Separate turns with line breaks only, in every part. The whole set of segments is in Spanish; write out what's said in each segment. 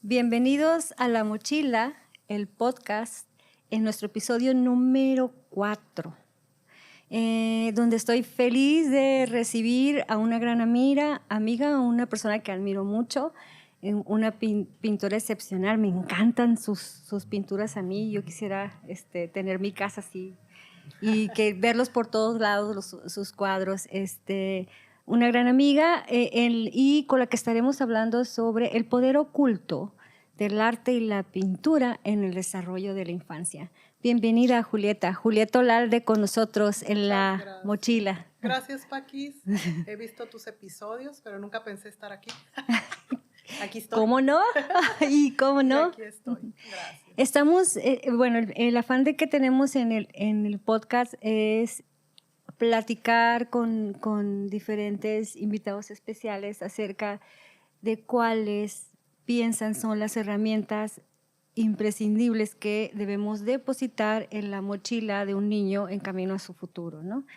Bienvenidos a La Mochila, el podcast, en nuestro episodio número 4, donde estoy feliz de recibir a una gran amiga, una persona que admiro mucho, una pintora excepcional. Me encantan sus pinturas a mí. Yo quisiera tener mi casa así y verlos por todos lados, sus cuadros. Una gran amiga y con la que estaremos hablando sobre el poder oculto del arte y la pintura en el desarrollo de la infancia. Bienvenida, Julieta. Julieta Olalde con nosotros en La Mochila.
Gracias, Paquis. He visto tus episodios, pero nunca pensé estar aquí. Aquí estoy.
¿Cómo no? ¿Y cómo no?
Y aquí estoy. Gracias.
Estamos, el afán de que tenemos en el podcast es platicar con diferentes invitados especiales acerca de cuáles piensan son las herramientas imprescindibles que debemos depositar en la mochila de un niño en camino a su futuro, ¿no?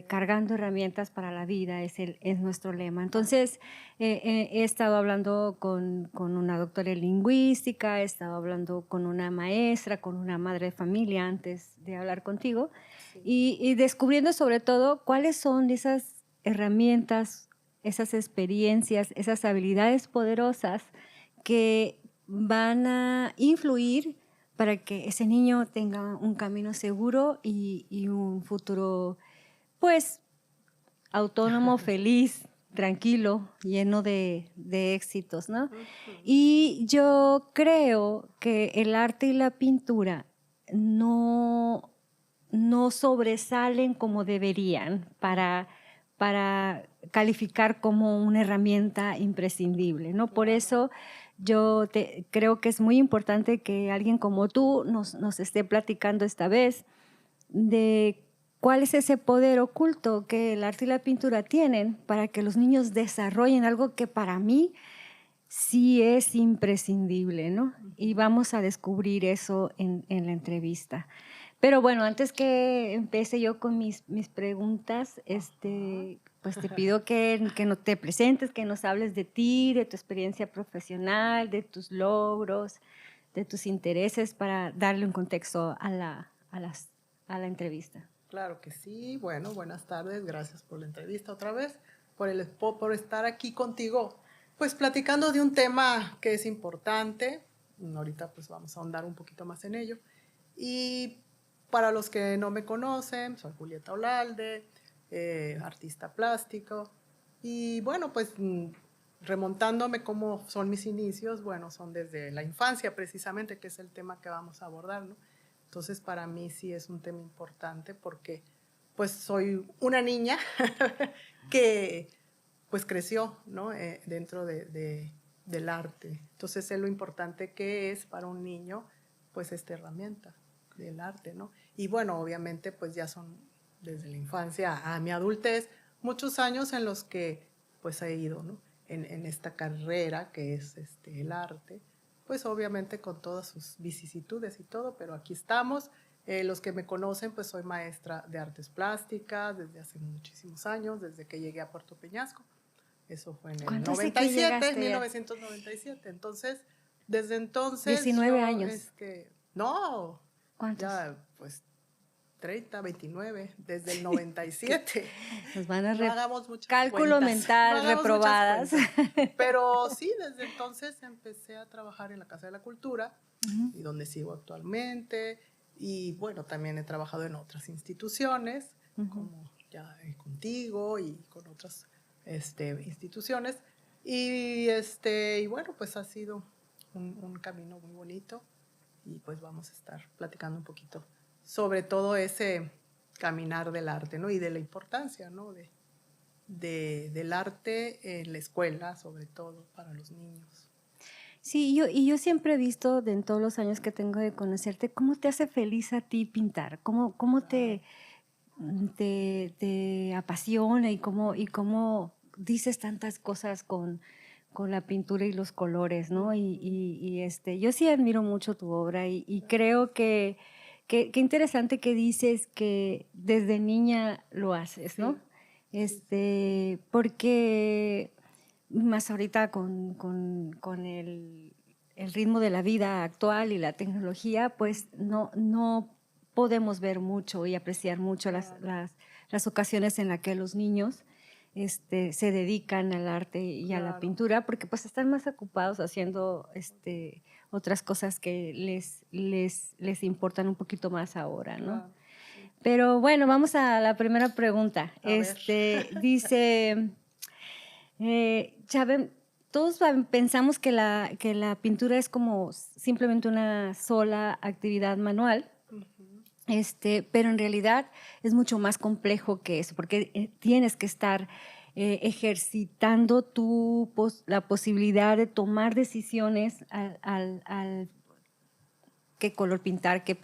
Cargando herramientas para la vida es nuestro lema. Entonces, he estado hablando con una doctora en lingüística, he estado hablando con una maestra, con una madre de familia antes de hablar contigo, sí. y descubriendo sobre todo cuáles son esas herramientas, esas experiencias, esas habilidades poderosas que van a influir para que ese niño tenga un camino seguro y un futuro, pues, autónomo, feliz, tranquilo, lleno de éxitos, ¿no? Y yo creo que el arte y la pintura no sobresalen como deberían para calificar como una herramienta imprescindible, ¿no? Por eso yo creo que es muy importante que alguien como tú nos esté platicando esta vez de cuál es ese poder oculto que el arte y la pintura tienen para que los niños desarrollen algo que para mí sí es imprescindible, ¿no? Y vamos a descubrir eso en la entrevista. Pero bueno, antes que empiece yo con mis preguntas, pues te pido que no te presentes, que nos hables de ti, de tu experiencia profesional, de tus logros, de tus intereses, para darle un contexto a la entrevista.
Claro que sí. Bueno, buenas tardes. Gracias por la entrevista otra vez, por estar aquí contigo, pues platicando de un tema que es importante. Ahorita pues vamos a ahondar un poquito más en ello. Y para los que no me conocen, soy Julieta Olalde, artista plástico. Y bueno, pues remontándome cómo son mis inicios, bueno, son desde la infancia precisamente, que es el tema que vamos a abordar, ¿no? Entonces, para mí sí es un tema importante porque pues soy una niña que pues creció, ¿no? Dentro del arte. Entonces, sé lo importante que es para un niño pues esta herramienta del arte, ¿no? Y bueno, obviamente pues ya son desde la infancia a mi adultez muchos años en los que pues he ido, ¿no? En esta carrera que es el arte, pues obviamente con todas sus vicisitudes y todo, pero aquí estamos. Los que me conocen, pues soy maestra de artes plásticas desde hace muchísimos años, desde que llegué a Puerto Peñasco. Eso fue en el 97, 1997. Entonces, desde entonces
19 años.
No.
¿Cuántos?
Ya, pues 30, 29, desde el 97.
Nos van a
no hagamos muchas
cálculo
cuentas.
mental,
No
reprobadas.
Pero sí, desde entonces empecé a trabajar en la Casa de la Cultura, y donde sigo actualmente. Y bueno, también he trabajado en otras instituciones, como ya contigo y con otras instituciones. Y bueno, pues ha sido un camino muy bonito. Y pues vamos a estar platicando un poquito sobre todo ese caminar del arte, ¿no? Y de la importancia, ¿no? Del arte en la escuela, sobre todo para los niños.
Sí, yo siempre he visto en todos los años que tengo de conocerte, cómo te hace feliz a ti pintar, cómo te apasiona y cómo dices tantas cosas con la pintura y los colores, ¿no? Yo sí admiro mucho tu obra y creo que qué interesante que dices que desde niña lo haces, ¿no? Sí. Porque más ahorita con el ritmo de la vida actual y la tecnología, pues no podemos ver mucho y apreciar mucho las ocasiones en las que los niños se dedican al arte y a la pintura, porque pues están más ocupados haciendo otras cosas que les importan un poquito más ahora, ¿no?
Claro.
Pero bueno, vamos a la primera pregunta. Dice, todos pensamos que la pintura es como simplemente una sola actividad manual. Pero en realidad es mucho más complejo que eso, porque tienes que estar ejercitando la posibilidad de tomar decisiones al qué color pintar, qué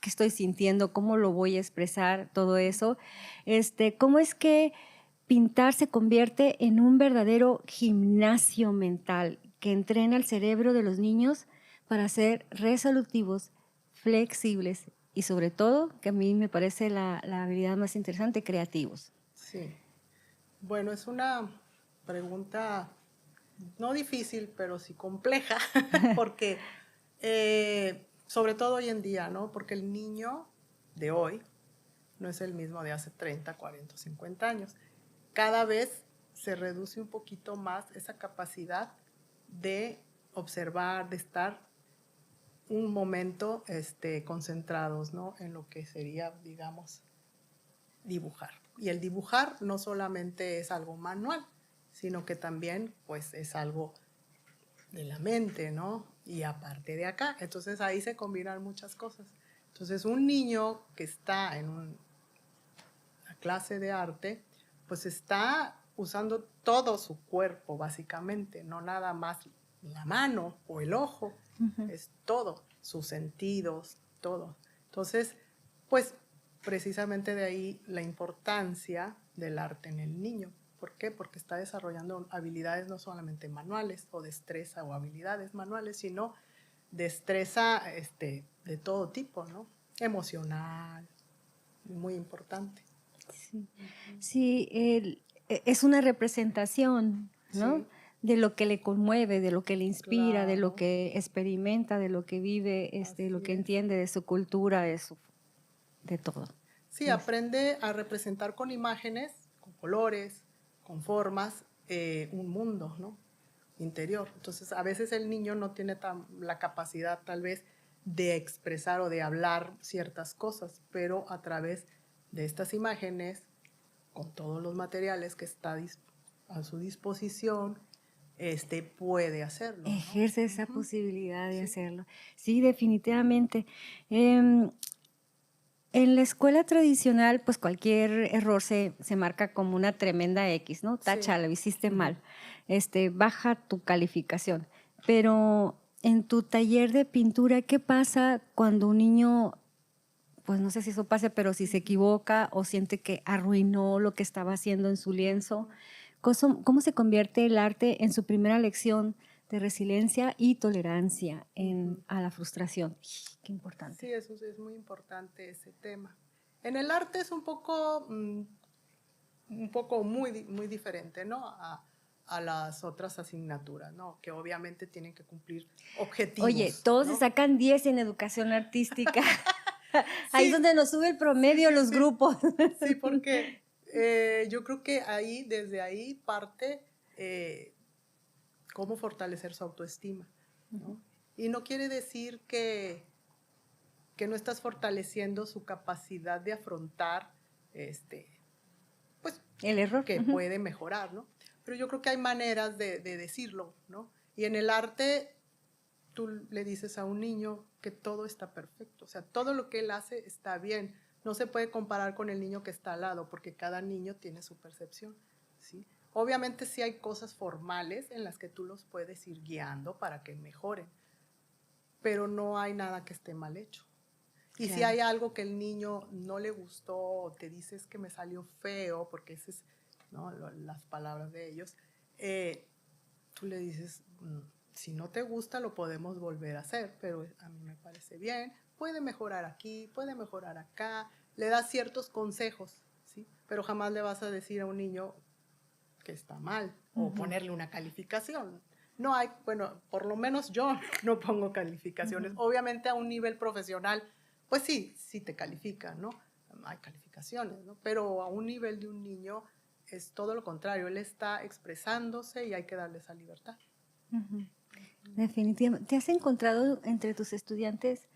estoy sintiendo, cómo lo voy a expresar, todo eso. ¿Cómo es que pintar se convierte en un verdadero gimnasio mental que entrena el cerebro de los niños para ser resolutivos, flexibles y sobre todo, que a mí me parece la habilidad más interesante, creativos?
Sí. Bueno, es una pregunta no difícil, pero sí compleja, porque sobre todo hoy en día, ¿no? Porque el niño de hoy no es el mismo de hace 30, 40, 50 años. Cada vez se reduce un poquito más esa capacidad de observar, de estar un momento concentrados, ¿no? En lo que sería, digamos, dibujar. Y el dibujar no solamente es algo manual, sino que también pues es algo de la mente, ¿no? Y aparte de acá. Entonces ahí se combinan muchas cosas. Entonces un niño que está en una clase de arte, pues está usando todo su cuerpo básicamente, no nada más la mano o el ojo, es todo, sus sentidos, todo. Entonces, pues precisamente de ahí la importancia del arte en el niño. ¿Por qué? Porque está desarrollando habilidades no solamente manuales o destreza o habilidades manuales, sino destreza de todo tipo, ¿no? Emocional, muy importante.
Sí, es una representación, ¿no?
Sí.
De lo que le conmueve, de lo que le inspira, de lo que experimenta, de lo que vive, lo que entiende de su cultura, de todo.
Sí, aprende a representar con imágenes, con colores, con formas, un mundo, ¿no? Interior. Entonces, a veces el niño no tiene la capacidad tal vez de expresar o de hablar ciertas cosas, pero a través de estas imágenes, con todos los materiales que está a su disposición, puede hacerlo, ¿no?
Ejerce esa posibilidad de hacerlo. Sí, definitivamente. En la escuela tradicional, pues cualquier error se marca como una tremenda X, ¿no? Tacha, lo hiciste mal. Baja tu calificación. Pero en tu taller de pintura, ¿qué pasa cuando un niño, pues no sé si eso pase, pero si se equivoca o siente que arruinó lo que estaba haciendo en su lienzo? ¿Cómo se convierte el arte en su primera lección de resiliencia y tolerancia a la frustración? Qué importante.
Sí, eso es muy importante ese tema. En el arte es un poco muy diferente, ¿no? A las otras asignaturas, ¿no? Que obviamente tienen que cumplir objetivos.
Oye, todos, ¿no?, se sacan 10 en educación artística. Ahí es donde nos sube el promedio los grupos.
Sí, porque yo creo que desde ahí parte cómo fortalecer su autoestima, ¿no? Y no quiere decir que no estás fortaleciendo su capacidad de afrontar pues
el error
que puede mejorar, ¿no? Pero yo creo que hay maneras de decirlo, ¿no? Y en el arte tú le dices a un niño que todo está perfecto, o sea, todo lo que él hace está bien. No se puede comparar con el niño que está al lado, porque cada niño tiene su percepción, ¿sí? Obviamente sí hay cosas formales en las que tú los puedes ir guiando para que mejoren, pero no hay nada que esté mal hecho. Y si hay algo que el niño no le gustó o te dices que me salió feo, porque esas es, ¿no?, las palabras de ellos, tú le dices, si no te gusta lo podemos volver a hacer, pero a mí me parece bien, puede mejorar aquí, puede mejorar acá, le das ciertos consejos, ¿sí? Pero jamás le vas a decir a un niño que está mal o ponerle una calificación. no hay, bueno, por lo menos yo no pongo calificaciones. Obviamente a un nivel profesional, pues sí te califican, ¿no? Hay calificaciones, ¿no? Pero a un nivel de un niño es todo lo contrario, él está expresándose y hay que darle esa libertad.
Definitivamente. ¿Te has encontrado entre tus estudiantes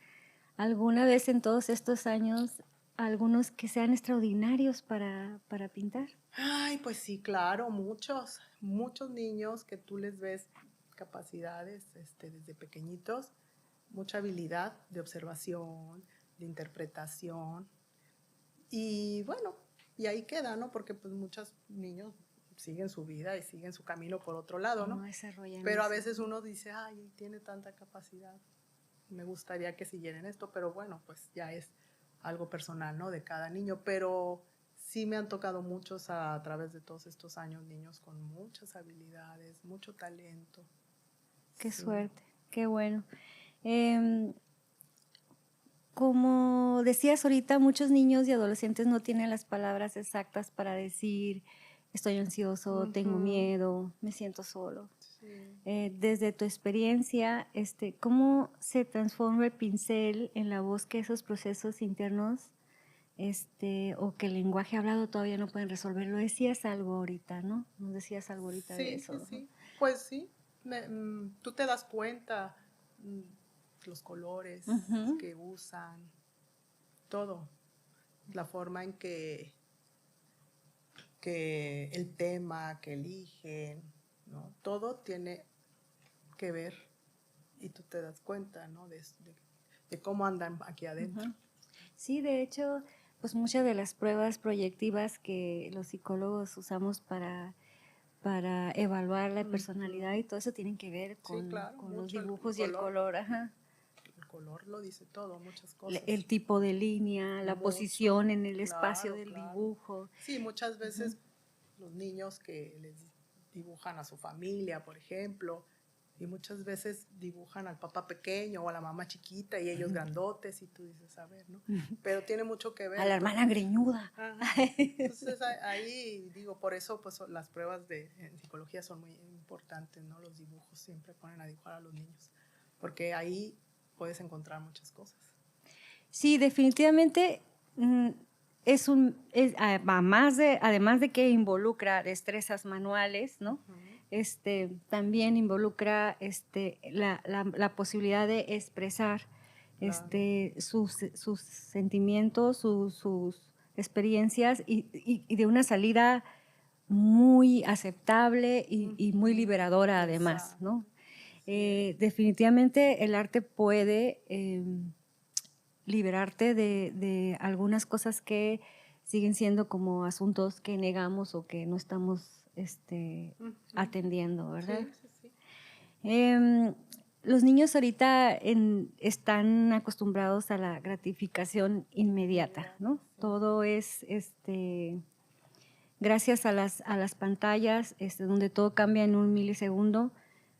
alguna vez en todos estos años algunos que sean extraordinarios para pintar?
Ay, pues sí, claro, muchos niños que tú les ves capacidades desde pequeñitos, mucha habilidad de observación, de interpretación. Y bueno, y ahí queda, ¿no? Porque pues muchos niños siguen su vida y siguen su camino por otro lado, ¿no?
No desarrollan
Pero a
eso.
veces uno dice, ay, tiene tanta capacidad, me gustaría que siguieran esto, pero bueno, pues ya es algo personal, ¿no? De cada niño, pero sí me han tocado muchos a través de todos estos años, niños con muchas habilidades, mucho talento.
Qué
Sí.
suerte, qué bueno. Como decías ahorita, muchos niños y adolescentes no tienen las palabras exactas para decir estoy ansioso, tengo miedo, me siento solo.
Sí.
Desde tu experiencia, ¿cómo se transforma el pincel en la voz que esos procesos internos o que el lenguaje hablado todavía no pueden resolver? Lo decías algo ahorita, ¿no? Nos decías algo ahorita de
Sí,
eso.
sí,
¿No?
sí. Pues sí, tú te das cuenta, los colores que usan, todo, la forma en que el tema que eligen, ¿no? Todo tiene que ver y tú te das cuenta, ¿no? De cómo andan aquí adentro.
Sí, de hecho, pues muchas de las pruebas proyectivas que los psicólogos usamos para evaluar la personalidad y todo eso tienen que ver
Sí, claro,
con los
mucho el
dibujos y el
color.
color, ajá.
El color lo dice todo, muchas cosas.
El tipo de línea, la
Mucho,
posición en el espacio
claro,
del
claro.
dibujo.
Sí, muchas veces los niños que les dibujan a su familia, por ejemplo, y muchas veces dibujan al papá pequeño o a la mamá chiquita y ellos grandotes y tú dices, a ver, ¿no? Pero tiene mucho que ver.
A la hermana greñuda.
Ajá. Entonces ahí digo, por eso pues las pruebas en psicología son muy importantes, ¿no? Los dibujos siempre ponen a dibujar a los niños, porque ahí puedes encontrar muchas cosas.
Sí, definitivamente además de que involucra destrezas manuales, ¿no? También involucra la posibilidad de expresar
Claro.
sus sentimientos, sus experiencias y de una salida muy aceptable y muy liberadora además, ¿no? Definitivamente el arte puede liberarte de algunas cosas que siguen siendo como asuntos que negamos o que no estamos atendiendo, ¿verdad?
Sí, sí, sí.
Los niños ahorita están acostumbrados a la gratificación inmediata, ¿no?
Sí.
Todo es gracias a las pantallas, donde todo cambia en un milisegundo.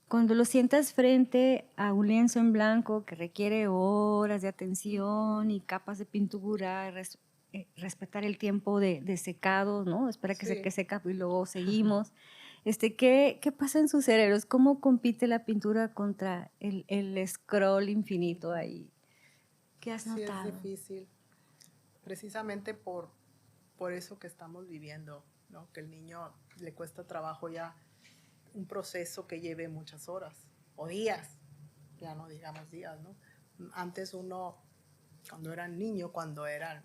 Cuando lo sientas frente a un lienzo en blanco que requiere horas de atención y capas de pintura, respetar el tiempo de secado, ¿no? Espera que se seca y luego seguimos. ¿Qué pasa en sus cerebros? ¿Cómo compite la pintura contra el scroll infinito ahí? ¿Qué has notado?
Sí, es difícil. Precisamente por eso que estamos viviendo, ¿no? Que el niño le cuesta trabajo ya un proceso que lleve muchas horas o días, ya no digamos días, ¿no? Antes uno, cuando era niño, cuando era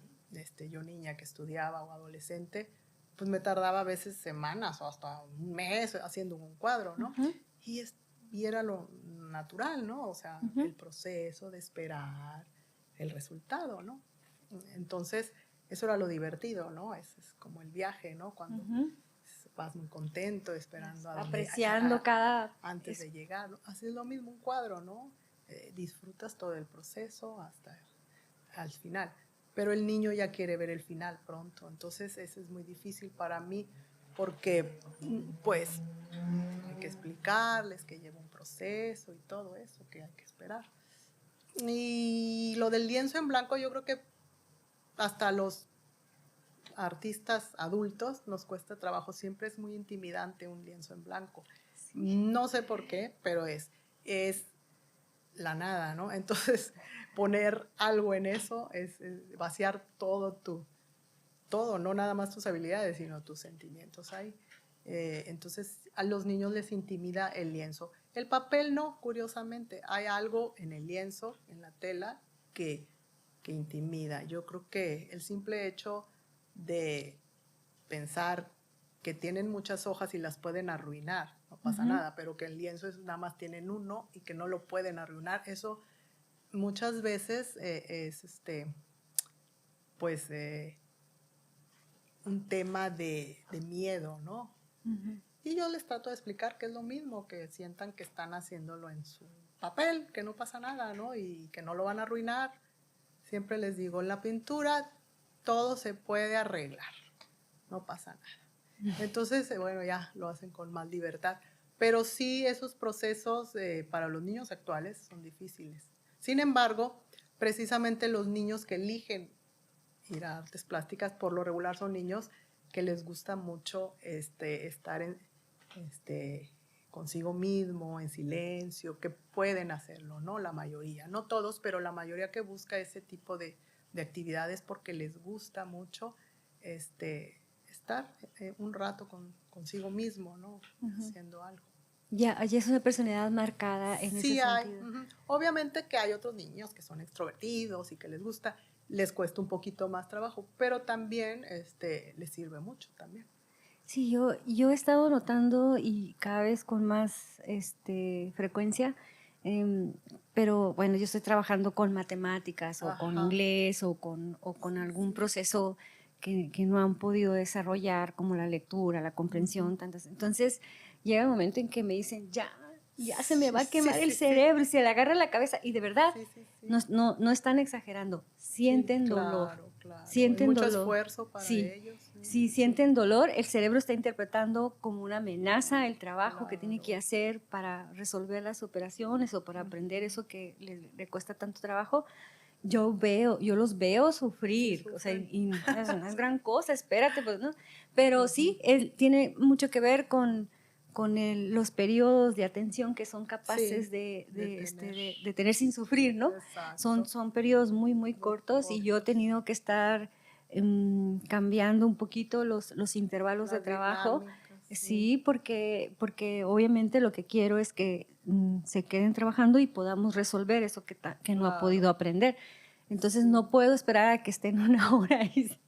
yo niña que estudiaba o adolescente, pues me tardaba a veces semanas o hasta un mes haciendo un cuadro, ¿no? Y era lo natural, ¿no? O sea, el proceso de esperar el resultado, ¿no? Entonces, eso era lo divertido, ¿no? Es como el viaje, ¿no? Cuando vas muy contento, esperando
apreciando
antes de llegar, ¿no? Así es lo mismo un cuadro, ¿no? Disfrutas todo el proceso hasta al final, pero el niño ya quiere ver el final pronto, entonces eso es muy difícil para mí porque pues hay que explicarles que lleva un proceso y todo eso que hay que esperar. Y lo del lienzo en blanco, yo creo que hasta los artistas adultos nos cuesta trabajo, siempre es muy intimidante un lienzo en blanco. No sé por qué, pero es la nada, ¿no? Entonces, poner algo en eso es vaciar todo, no nada más tus habilidades, sino tus sentimientos ahí. Entonces, a los niños les intimida el lienzo. El papel no, curiosamente. Hay algo en el lienzo, en la tela, que intimida. Yo creo que el simple hecho de pensar que tienen muchas hojas y las pueden arruinar, no pasa nada, pero que el lienzo nada más tienen uno y que no lo pueden arruinar, eso muchas veces es pues un tema de miedo, ¿no? Y yo les trato de explicar que es lo mismo, que sientan que están haciéndolo en su papel, que no pasa nada, ¿no? Y que no lo van a arruinar. Siempre les digo, en la pintura todo se puede arreglar, no pasa nada. Entonces, bueno, ya lo hacen con más libertad. Pero sí, esos procesos para los niños actuales son difíciles. Sin embargo, precisamente los niños que eligen ir a artes plásticas, por lo regular son niños que les gusta mucho estar consigo mismo, en silencio, que pueden hacerlo, ¿no? La mayoría, no todos, pero la mayoría que busca ese tipo de actividades porque les gusta mucho estar un rato consigo mismo, ¿no? Haciendo algo.
Ya es una personalidad marcada en
Sí
ese
hay.
sentido.
Obviamente que hay otros niños que son extrovertidos y que les cuesta un poquito más trabajo, pero también les sirve mucho también.
Sí, yo he estado notando y cada vez con más frecuencia, pero bueno, yo estoy trabajando con matemáticas o con
Ajá.
inglés o con algún proceso que no han podido desarrollar, como la lectura, la comprensión, tantas. Entonces llega un momento en que me dicen, ya se me va a quemar el
Sí.
cerebro y se le agarra la cabeza. Y de verdad,
Sí.
no están exagerando,
Sí,
sienten dolor.
claro. Es
Sienten
mucho
dolor.
esfuerzo para
Sí,
ellos.
si sienten dolor, el cerebro está interpretando como una amenaza el trabajo que tiene
Claro.
que hacer para resolver las operaciones o para aprender eso que le cuesta tanto trabajo. Yo los veo sufrir,
Sí,
o sea,
sufren.
y no es gran cosa, espérate, pues, ¿no? Pero sí, él tiene mucho que ver con los periodos de atención que son capaces
Sí, de tener.
de tener sin sufrir, ¿no?
Exacto.
Son periodos muy
Muy
cortos y yo he
cortos.
tenido que estar cambiando un poquito los intervalos de
Las
trabajo.
dinámicas, sí.
Sí, porque obviamente lo que quiero es que se queden trabajando y podamos resolver eso que no ha podido
Claro.
aprender. Entonces
Sí.
no puedo esperar a que estén una hora y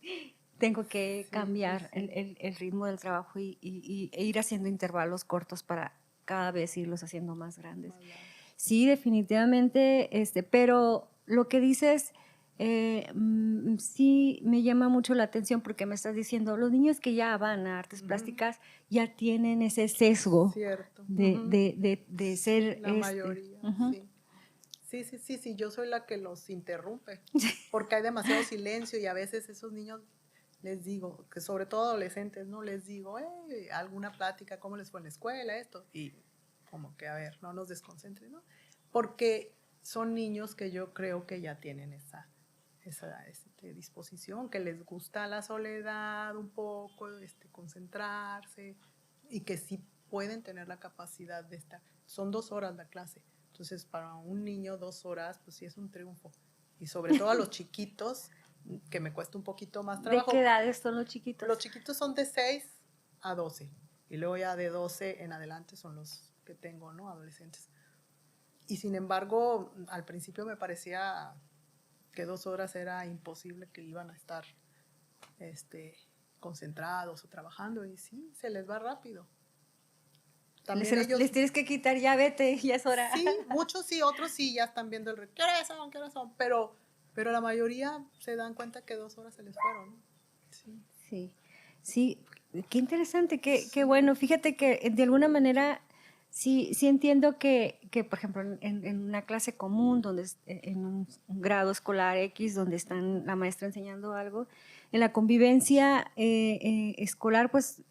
tengo que cambiar
Sí.
el ritmo del trabajo e ir haciendo intervalos cortos para cada vez irlos haciendo más grandes.
Más largos.
Sí, definitivamente, pero lo que dices sí me llama mucho la atención porque me estás diciendo, los niños que ya van a artes plásticas ya tienen ese sesgo
Cierto.
de ser
La mayoría, sí. Sí, yo soy la que los interrumpe, porque hay demasiado silencio y a veces esos niños les digo, que sobre todo adolescentes, ¿no? Les digo, alguna plática, ¿cómo les fue en la escuela? Esto, y como que, a ver, no nos desconcentres, ¿no? Porque son niños que yo creo que ya tienen esa disposición, que les gusta la soledad un poco, concentrarse, y que sí pueden tener la capacidad de estar. Son 2 horas la clase, entonces para un niño 2 horas, pues sí es un triunfo. Y sobre todo a los chiquitos, que me cuesta un poquito más trabajo.
¿De qué edades son los chiquitos?
Los chiquitos son de 6 a 12, y luego ya de 12 en adelante son los que tengo, ¿no? Adolescentes. Y sin embargo, al principio me parecía que 2 horas era imposible, que iban a estar concentrados o trabajando, y sí, se les va rápido. También
les tienes que quitar, ya vete, ya es hora.
Sí, muchos sí, otros sí, ya están viendo ¿qué horas son? Pero la mayoría se dan cuenta que 2 horas se les fueron, ¿no?
Sí, qué interesante, qué bueno. Fíjate que de alguna manera sí entiendo que por ejemplo, en una clase común, en un grado escolar X, donde están la maestra enseñando algo, en la convivencia escolar, pues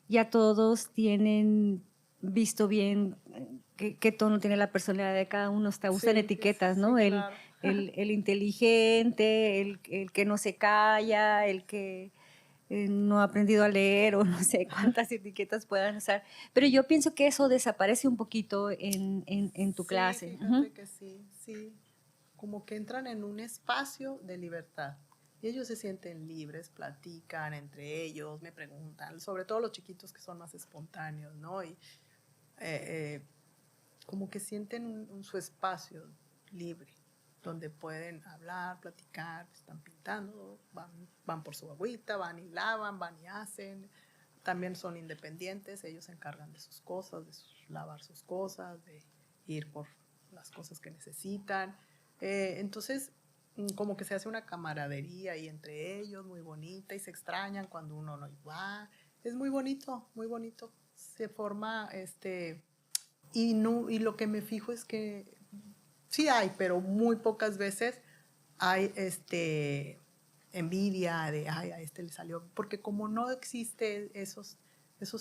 ya todos tienen visto bien qué tono tiene la personalidad de cada uno, hasta usan etiquetas, ¿no?
Sí, claro.
El inteligente, el que no se calla, no ha aprendido a leer o no sé cuántas etiquetas puedan usar. Pero yo pienso que eso desaparece un poquito en tu
Sí,
clase.
fíjate que sí, sí. Como que entran en un espacio de libertad. Y ellos se sienten libres, platican entre ellos, me preguntan, sobre todo los chiquitos que son más espontáneos, ¿no? Y eh, como que sienten su espacio libre, donde pueden hablar, platicar, están pintando, van por su agüita, van y lavan, van y hacen. También son independientes, ellos se encargan de sus cosas, de lavar sus cosas, de ir por las cosas que necesitan. Entonces, como que se hace una camaradería ahí entre ellos, muy bonita, y se extrañan cuando uno no va. Es muy bonito, muy bonito. Se forma y, no, y lo que me fijo es que sí hay, pero muy pocas veces hay envidia de, ay, a este le salió, porque como no existe esos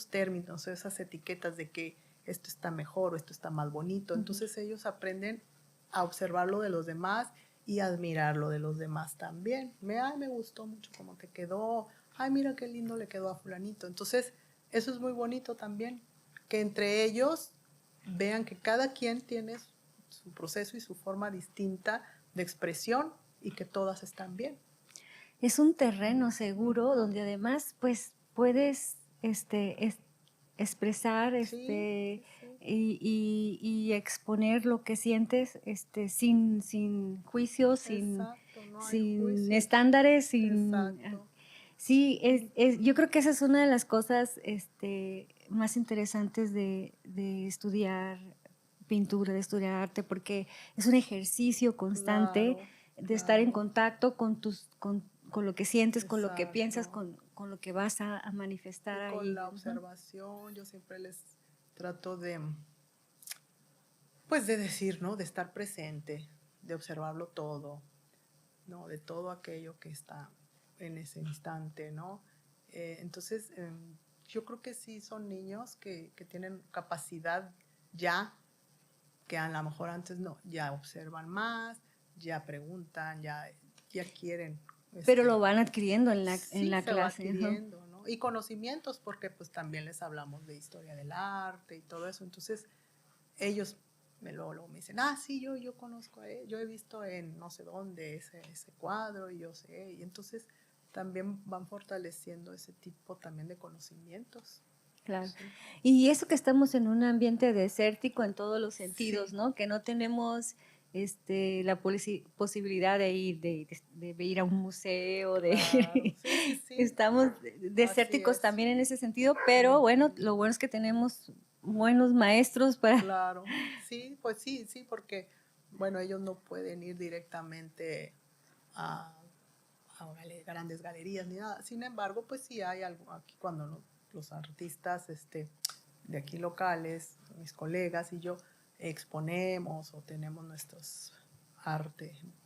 términos, esas etiquetas de que esto está mejor o esto está más bonito, entonces ellos aprenden a observar lo de los demás y admirar lo de los demás también. Ay, me gustó mucho cómo te quedó, ay, mira qué lindo le quedó a fulanito. Entonces, eso es muy bonito también, que entre ellos vean que cada quien tiene su proceso y su forma distinta de expresión y que todas están bien.
Es un terreno seguro donde además pues puedes expresar
Sí, sí.
y exponer lo que sientes sin juicios,
Exacto, no hay
sin
juicios.
estándares,
Exacto.
sí, yo creo que esa es una de las cosas más interesantes de estudiar pintura, de estudiar arte, porque es un ejercicio constante
Claro,
de estar en
claro.
contacto con lo que sientes, con lo que piensas,
Exacto.
con lo que vas a manifestar
Y con
ahí.
la observación, yo siempre les trato de, pues de decir, ¿no? De estar presente, de observarlo todo, ¿no? De todo aquello que está en ese instante, ¿no? Entonces, yo creo que sí son niños que tienen capacidad ya, que a lo mejor antes no, ya observan más, ya preguntan, ya quieren.
Pero lo van adquiriendo en
Sí,
la
se va
clase.
adquiriendo, ¿no? Y conocimientos, porque pues también les hablamos de historia del arte y todo eso. Entonces, ellos luego me dicen, ah, sí, yo conozco, yo he visto en no sé dónde ese cuadro y yo sé. Y entonces también van fortaleciendo ese tipo también de conocimientos.
Claro.
Sí.
Y eso que estamos en un ambiente desértico en todos los sentidos,
Sí.
¿no? Que no tenemos la posibilidad de ir a un museo, de
Claro,
ir.
sí, sí, sí.
Estamos
Así
desérticos
es.
también en ese sentido, pero bueno, lo bueno es que tenemos buenos maestros para...
Claro, sí, pues sí, sí, porque, bueno, ellos no pueden ir directamente a, grandes galerías ni nada. Sin embargo, pues sí hay algo aquí cuando los artistas de aquí locales, mis colegas y yo, exponemos o tenemos nuestros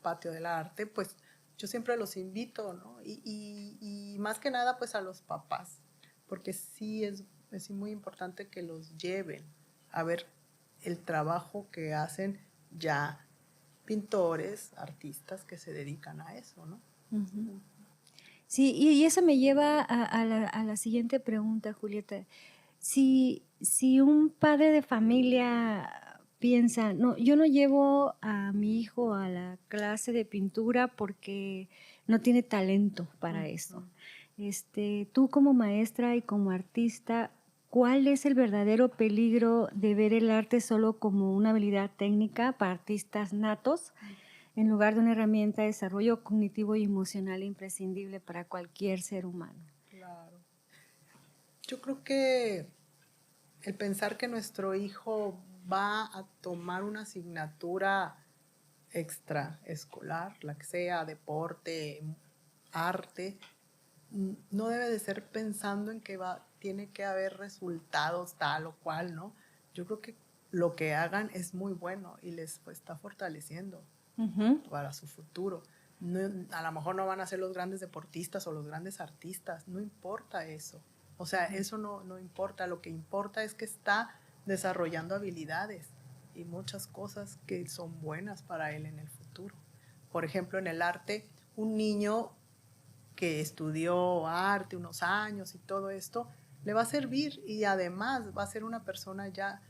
patio del arte, pues yo siempre los invito, ¿no? Y más que nada, pues a los papás, porque sí es muy importante que los lleven a ver el trabajo que hacen ya pintores, artistas que se dedican a eso, ¿no?
Ujú. Sí, y eso me lleva a la siguiente pregunta, Julieta. Si un padre de familia piensa, no, yo no llevo a mi hijo a la clase de pintura porque no tiene talento para eso. Tú como maestra y como artista, ¿cuál es el verdadero peligro de ver el arte solo como una habilidad técnica para artistas natos, en lugar de una herramienta de desarrollo cognitivo y emocional imprescindible para cualquier ser humano?
Claro. Yo creo que el pensar que nuestro hijo va a tomar una asignatura extraescolar, la que sea, deporte, arte, no debe de ser pensando en que tiene que haber resultados tal o cual, ¿no? Yo creo que lo que hagan es muy bueno y les está fortaleciendo para su futuro. No, a lo mejor no van a ser los grandes deportistas o los grandes artistas, no importa eso. O sea, eso no importa, lo que importa es que está desarrollando habilidades y muchas cosas que son buenas para él en el futuro. Por ejemplo, en el arte, un niño que estudió arte unos años y todo esto, le va a servir y además va a ser una persona ya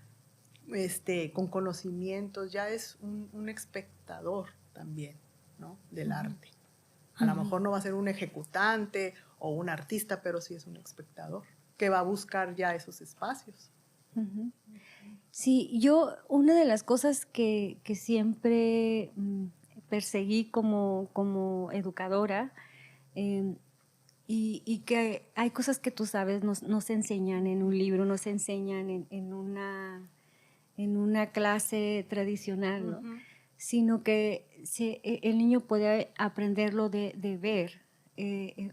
con conocimientos, ya es un espectador también, ¿no? Del arte. A lo mejor no va a ser un ejecutante o un artista, pero sí es un espectador que va a buscar ya esos espacios.
Sí, yo una de las cosas que siempre perseguí como educadora, y que hay cosas que tú sabes, no se enseñan en un libro, no se enseñan en una clase tradicional, ¿no? Sino que el niño puede aprenderlo de ver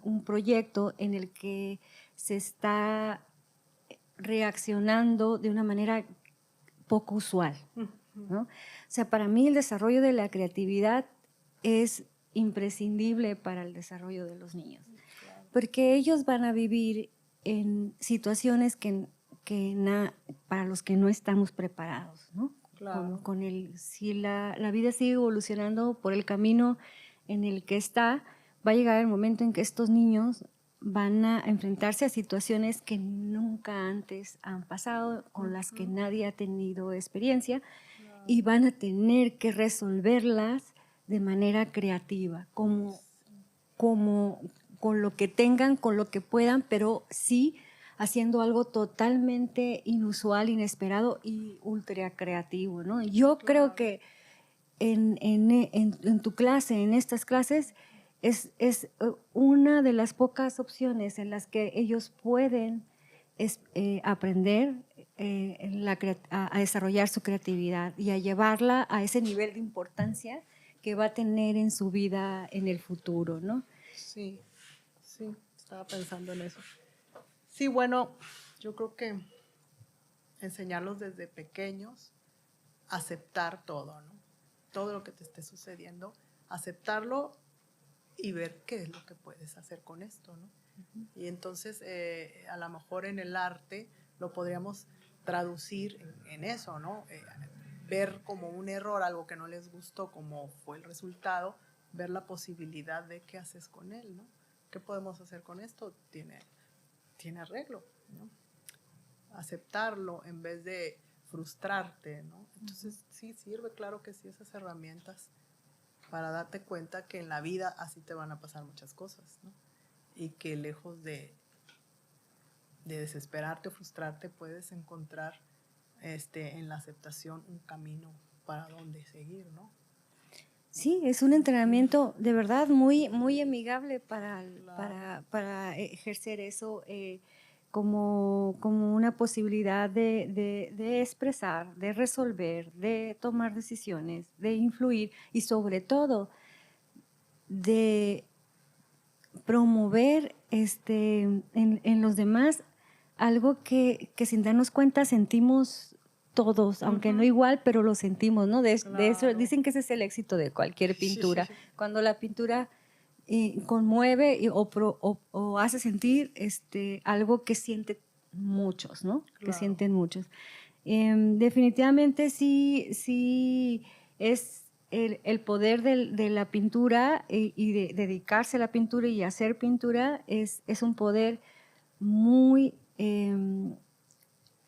un proyecto en el que se está reaccionando de una manera poco usual, ¿no? O sea, para mí el desarrollo de la creatividad es imprescindible para el desarrollo de los niños, porque ellos van a vivir en situaciones para los que no estamos preparados, ¿no?
Claro.
Si la vida sigue evolucionando por el camino en el que está, va a llegar el momento en que estos niños van a enfrentarse a situaciones que nunca antes han pasado, con las que nadie ha tenido experiencia, y van a tener que resolverlas de manera creativa, con lo que tengan, con lo que puedan, pero sí haciendo algo totalmente inusual, inesperado y ultra creativo, ¿no? Yo creo que en tu clase, en estas clases, es una de las pocas opciones en las que ellos pueden aprender a desarrollar su creatividad y a llevarla a ese nivel de importancia que va a tener en su vida en el futuro, ¿no?
Sí, sí, estaba pensando en eso. Sí, bueno, yo creo que enseñarlos desde pequeños, aceptar todo, ¿no? Todo lo que te esté sucediendo, aceptarlo y ver qué es lo que puedes hacer con esto, ¿no? Y entonces, a lo mejor en el arte lo podríamos traducir en eso, ¿no? Ver como un error, algo que no les gustó, como fue el resultado, ver la posibilidad de qué haces con él, ¿no? ¿Qué podemos hacer con esto? Tiene arreglo, ¿no? Aceptarlo en vez de frustrarte, ¿no? Entonces, sí sirve, claro que sí, esas herramientas para darte cuenta que en la vida así te van a pasar muchas cosas, ¿no? Y que lejos de desesperarte o frustrarte, puedes encontrar en la aceptación un camino para dónde seguir, ¿no?
Sí, es un entrenamiento de verdad muy, muy amigable
Claro.
para ejercer eso como una posibilidad de expresar, de resolver, de tomar decisiones, de influir y sobre todo de promover en los demás algo que sin darnos cuenta sentimos todos, aunque no igual, pero lo sentimos, ¿no? De eso
Claro.
dicen que ese es el éxito de cualquier pintura.
Sí.
Cuando la pintura conmueve o hace sentir algo que sienten muchos, ¿no?
Claro.
Que sienten muchos. Definitivamente sí es el poder de la pintura y de dedicarse a la pintura y hacer pintura es un poder muy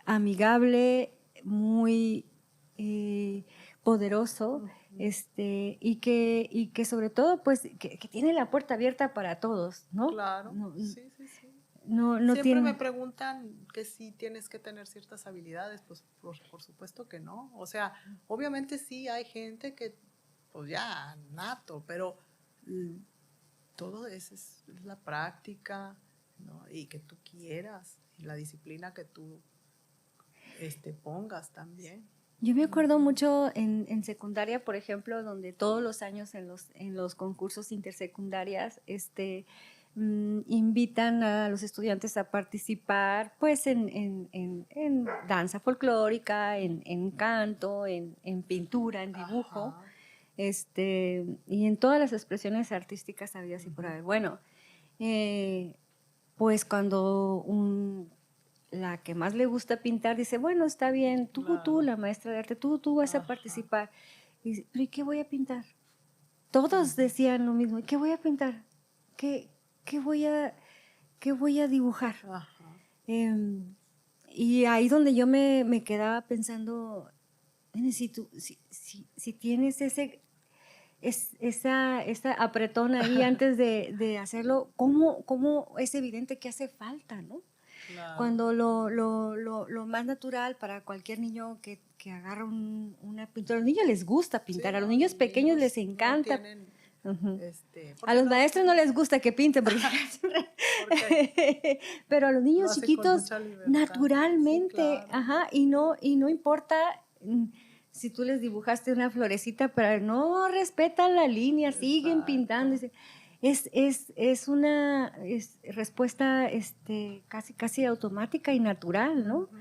amigable, muy poderoso, y que sobre todo pues que tiene la puerta abierta para todos, ¿no?
Claro,
No,
sí.
no
Siempre me
tiene...
preguntan que si tienes que tener ciertas habilidades, pues por supuesto que no. O sea, obviamente sí hay gente que, pues ya, nato, pero todo es la práctica, ¿no? Y que tú quieras, y la disciplina que tú pongas también.
Yo me acuerdo mucho en secundaria, por ejemplo, donde todos los años en los concursos intersecundarias invitan a los estudiantes a participar pues en danza folclórica, en canto, en pintura, en dibujo,
Ajá.
y en todas las expresiones artísticas habidas y por haber. Bueno, pues cuando la que más le gusta pintar dice, bueno, está bien, tú,
Claro.
la maestra de arte, tú vas a
Ajá.
participar. Y dice, ¿pero y qué voy a pintar? Todos decían lo mismo, ¿y qué voy a pintar? ¿qué voy a dibujar?
Ajá.
Y ahí donde yo me quedaba pensando, "Nene, si tienes esa apretón ahí antes de hacerlo, ¿cómo es evidente que hace falta, ¿no?
Claro.
Cuando lo más natural para cualquier niño que agarra una pintura, a los niños les gusta pintar,
Sí,
a los
no,
niños pequeños les
no
encanta.
tienen,
Ujú. A
porque
los maestros no les gusta que pinten, porque
porque
pero a los
lo
niños
hacen con
chiquitos
mucha libertad. Sí,
naturalmente,
claro.
ajá, y no importa si tú les dibujaste una florecita, pero no respetan la línea, siguen pintando.
Exacto.
Es una respuesta casi automática y natural, ¿no?
Ujú.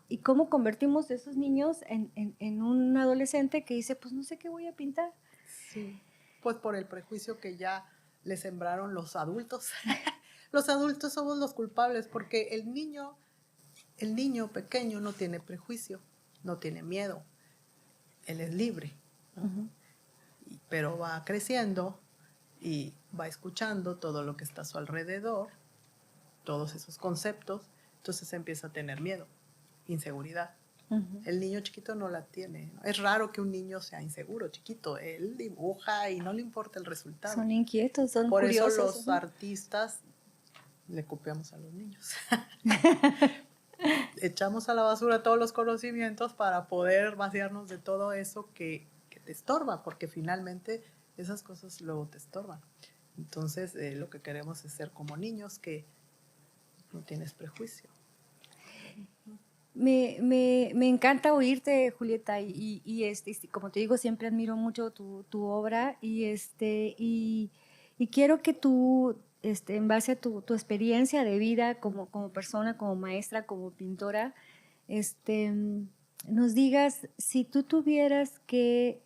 ¿Y cómo convertimos a esos niños en un adolescente que dice, pues no sé qué voy a pintar?
Sí, pues por el prejuicio que ya le sembraron los adultos. Los adultos somos los culpables porque el niño pequeño no tiene prejuicio, no tiene miedo, él es libre, ¿no?
Ujú.
Pero va creciendo y va escuchando todo lo que está a su alrededor, todos esos conceptos, entonces empieza a tener miedo, inseguridad.
Ujú.
El niño chiquito no la tiene, ¿no? Es raro que un niño sea inseguro, chiquito. Él dibuja y no le importa el resultado.
Son inquietos, son
Por
curiosos.
eso los
Ujú.
artistas le copiamos a los niños. Echamos a la basura todos los conocimientos para poder vaciarnos de todo eso que te estorba, porque finalmente esas cosas luego te estorban. Entonces, lo que queremos es ser como niños, que no tienes prejuicio.
Me encanta oírte, Julieta, y como te digo, siempre admiro mucho tu obra y quiero que tú, en base a tu experiencia de vida como persona, como maestra, como pintora, nos digas si tú tuvieras que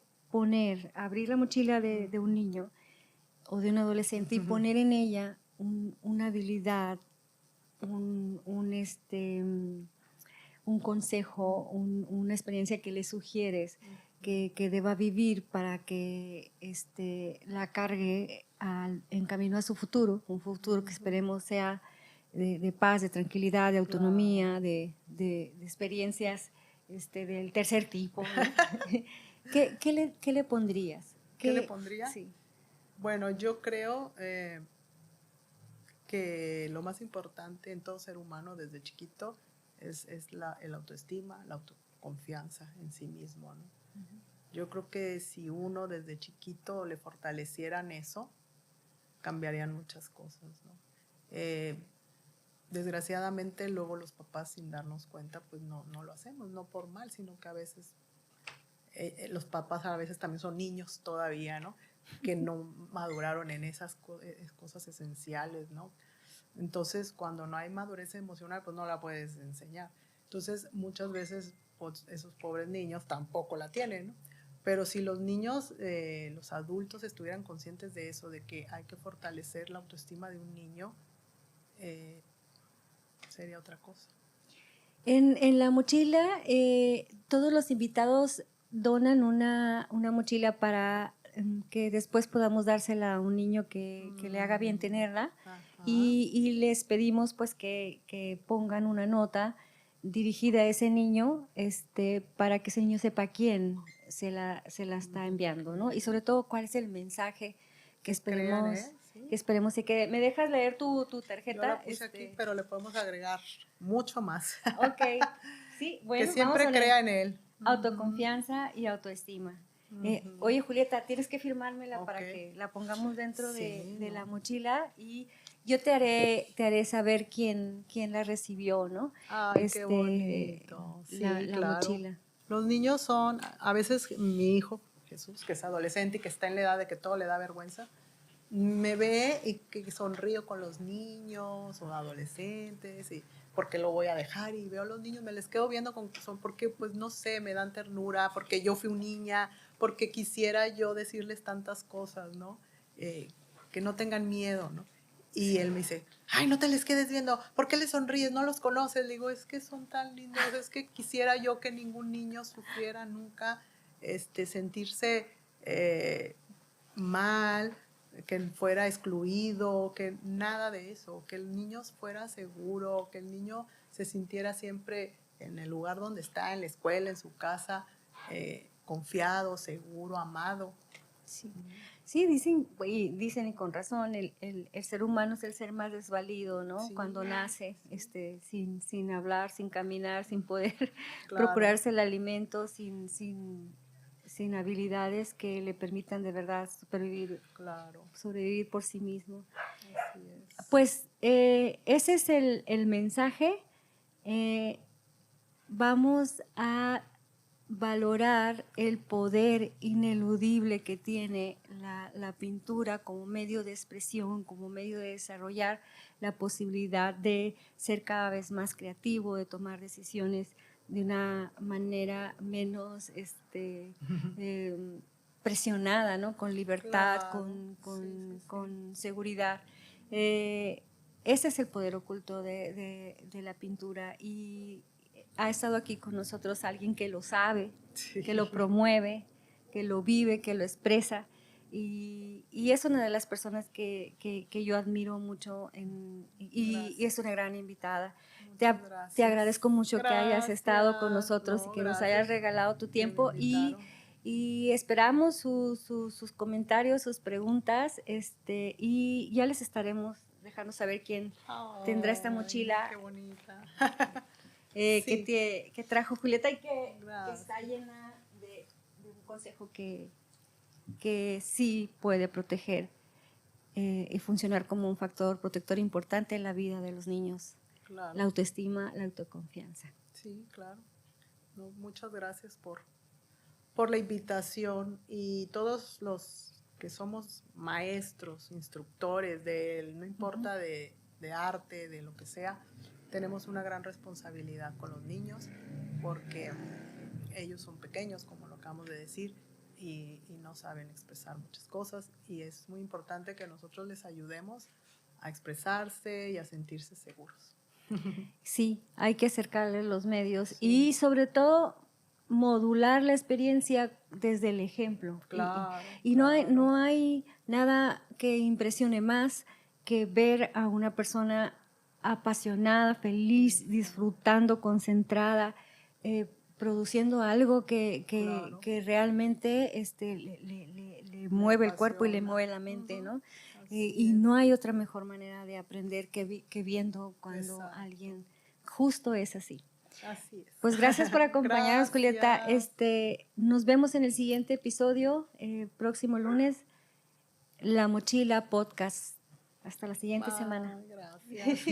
abrir la mochila de un niño o de un adolescente y poner en ella una habilidad, un consejo, una experiencia que le sugieres que deba vivir para que la cargue en camino a su futuro, un futuro que esperemos sea de paz, de tranquilidad, de autonomía, de experiencias del tercer tipo, ¿no? ¿Qué le pondrías?
¿Qué le pondría?
Sí.
Bueno, yo creo que lo más importante en todo ser humano desde chiquito es el autoestima, la autoconfianza en sí mismo, ¿no? Uh-huh. Yo creo que si uno desde chiquito le fortalecieran eso, cambiarían muchas cosas, ¿no? Desgraciadamente luego los papás, sin darnos cuenta, pues no lo hacemos, no por mal, sino que a veces los papás a veces también son niños todavía, ¿no? Que no maduraron en esas cosas esenciales, ¿no? Entonces, cuando no hay madurez emocional, pues no la puedes enseñar. Entonces, muchas veces pues, esos pobres niños tampoco la tienen, ¿no? Pero si los niños, los adultos estuvieran conscientes de eso, de que hay que fortalecer la autoestima de un niño, sería otra cosa.
En la mochila, todos los invitados donan una mochila para que después podamos dársela a un niño que le haga bien tenerla. Y les pedimos pues que pongan una nota dirigida a ese niño para que ese niño sepa quién se la está enviando, ¿no? Y sobre todo cuál es el mensaje que esperemos, crean, ¿sí? Que esperemos se quede. ¿Me dejas leer tu tarjeta?
Yo la puse aquí, pero le podemos agregar mucho más.
Ok, sí, bueno,
que siempre crea en él.
Autoconfianza y autoestima. Oye, Julieta, tienes que firmármela para que la pongamos dentro de la mochila y yo te haré saber quién la recibió, ¿no?
Ay, qué bonito. Sí,
la
claro.
mochila.
Los niños son, a veces mi hijo, Jesús, que es adolescente y que está en la edad de que todo le da vergüenza, me ve y que sonrío con los niños o adolescentes y porque lo voy a dejar y veo a los niños, me les quedo viendo con son porque pues no sé, me dan ternura, porque yo fui una niña, porque quisiera yo decirles tantas cosas, ¿no? Que no tengan miedo, ¿no? Y él me dice, ay, no te les quedes viendo, ¿por qué les sonríes? No los conoces. Le digo, es que son tan lindos, es que quisiera yo que ningún niño sufriera nunca sentirse mal, que fuera excluido, que nada de eso, que el niño fuera seguro, que el niño se sintiera siempre en el lugar donde está, en la escuela, en su casa, confiado, seguro, amado.
Sí, sí, dicen y con razón, el ser humano es el ser más desvalido, ¿no?
Sí,
Cuando nace,
sí.
sin hablar, sin caminar, sin poder
Claro.
procurarse el alimento, sin habilidades que le permitan de verdad
Claro.
sobrevivir por sí mismo.
Así es.
Pues ese es el mensaje. Vamos a valorar el poder ineludible que tiene la pintura como medio de expresión, como medio de desarrollar la posibilidad de ser cada vez más creativo, de tomar decisiones de una manera menos presionada, ¿no? Con libertad,
Claro.
con seguridad. Ese es el poder oculto de la pintura y ha estado aquí con nosotros alguien que lo sabe,
Sí.
que lo promueve, que lo vive, que lo expresa y es una de las personas que yo admiro mucho y es una gran invitada. Te agradezco mucho que hayas estado con nosotros y que nos hayas regalado tu tiempo y esperamos sus comentarios, sus preguntas y ya les estaremos dejando saber quién tendrá esta mochila.
Qué bonita.
Que trajo Julieta y que está llena de un consejo que sí puede proteger y funcionar como un factor protector importante en la vida de los niños.
Claro.
La autoestima, la autoconfianza.
Sí, claro. No, muchas gracias por la invitación y todos los que somos maestros, instructores, no importa de arte, de lo que sea, tenemos una gran responsabilidad con los niños porque ellos son pequeños, como lo acabamos de decir, y no saben expresar muchas cosas y es muy importante que nosotros les ayudemos a expresarse y a sentirse seguros.
Sí, hay que acercarles los medios y sobre todo modular la experiencia desde el ejemplo.
Claro,
y no hay nada que impresione más que ver a una persona apasionada, feliz, disfrutando, concentrada, produciendo algo que realmente le mueve el cuerpo y le mueve la mente, ¿no? Y no hay otra mejor manera de aprender que viendo cuando alguien justo es así.
Así es.
Pues gracias por acompañarnos, Julieta. Nos vemos en el siguiente episodio, próximo lunes, La Mochila Podcast. Hasta la siguiente semana.
Gracias.